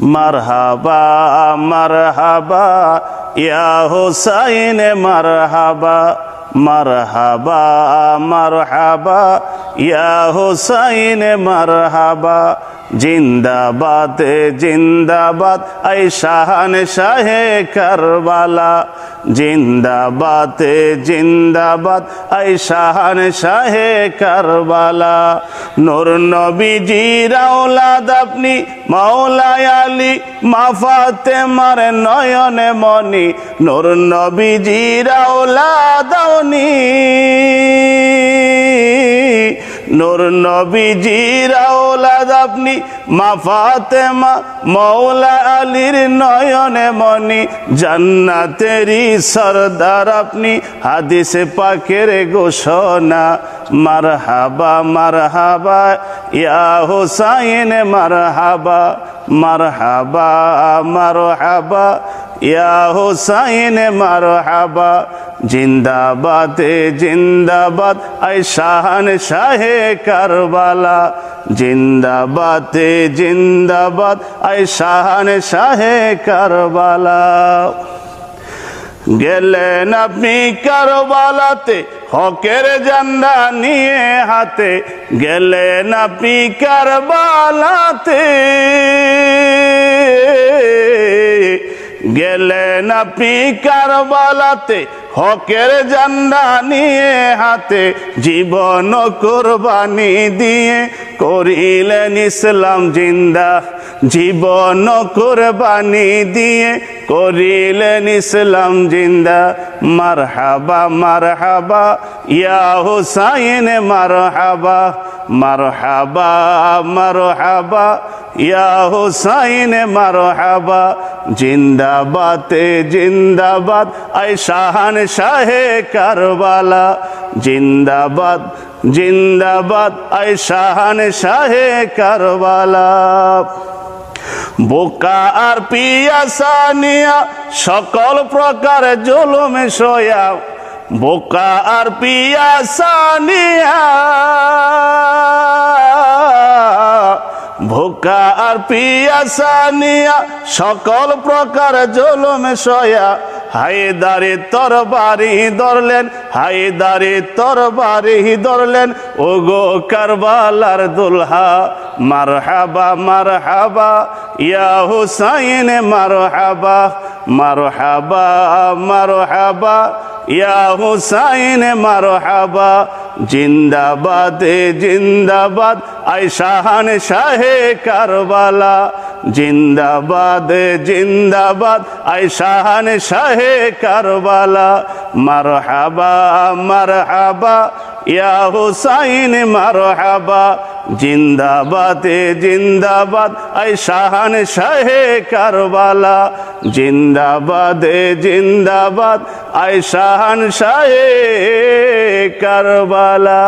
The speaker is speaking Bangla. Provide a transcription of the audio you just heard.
মারহাবা মারহাবা ইয়া হুসাইন মারহাবা মারহাবা মারহাবা ইয়া হুসাইন মারহাবা জিন্দাবাদ জিন্দাবাদ আই শাহান শাহে কারবালা জিন্দাবাদ জিন্দাবাদ আই শাহান শাহে কারবালা নূর নবীজির আওলাদ আপনি মাওলাই আলী মা ফাতেমার নয়নে মনি নূর নবীজির আওলাদ আপনি নূর নবীজির আওলাদ আপনি মা ফাতেমা মাওলা আলীর নয়নে মনি জান্নাতেরই সরদার আপনি হাদিসে পাকের ঘোষণা মারহাবা মারহাবা ইয়া হুসাইন মারহাবা মারহাবা মারহাবা ইয়া হুসাইন মারহাবা জিন্দাবাদ জিন্দাবাদ আই শাহান শাহে কারবালা জিন্দাবাদ জিন্দাবাদ আই শাহান শাহে কারবালা গেলেন আপনি কারবালাতে হকের ঝান্ডা নিয়ে হাতে গেলেন আপনি কারবালাতে গেলেন আপনি কারবালাতে হকের ঝান্ডা নিয়ে হাতে জীবন কুরবানি দিয়ে করিলেন ইসলাম জিন্দা জীবন কুরবানি দিয়ে করিলেন ইসলাম জিন্দা মারহাবা মারহাবা ইয়া হুসাইন মারহাবা মারহাবা মারহাবা ইয়া হুসাইন মারহাবা জিন্দাবাদ জিন্দাবাদ আই শাহান শাহে কারবালা জিন্দাবাদ জিন্দাবাদ আই শাহান শাহে কারবালা বোকা আর পিয়াসা নিয়া সকল প্রকার জুলুমে সয়া বোকা আর পিয়াসা নিয়া ভোকা আর পিয়াসা নিয়া সকল প্রকার জুলুমে সয়া হায়দারে তরবারি ধরলেন হায়দারে তরবারি ধরলেন ওগো কারবালার দুলহা মারহাবা মারহাবা ইয়া হুসাইন মারহাবা মারহাবা মারহাবা ইয়া হুসাইন মারহাবা জিন্দাবাদ জিন্দাবাদ আই শাহান শাহে কারবালা জিন্দাবাদ জিন্দাবাদ আই শাহান শাহে কারবালা মারহাবা মারহাবা ইয়া হুসাইন মারহাবা জিন্দাবাদ জিন্দাবাদ আই শাহান শাহে কারবালা জিন্দাবাদ জিন্দাবাদ আই শাহান শাহে কারবালা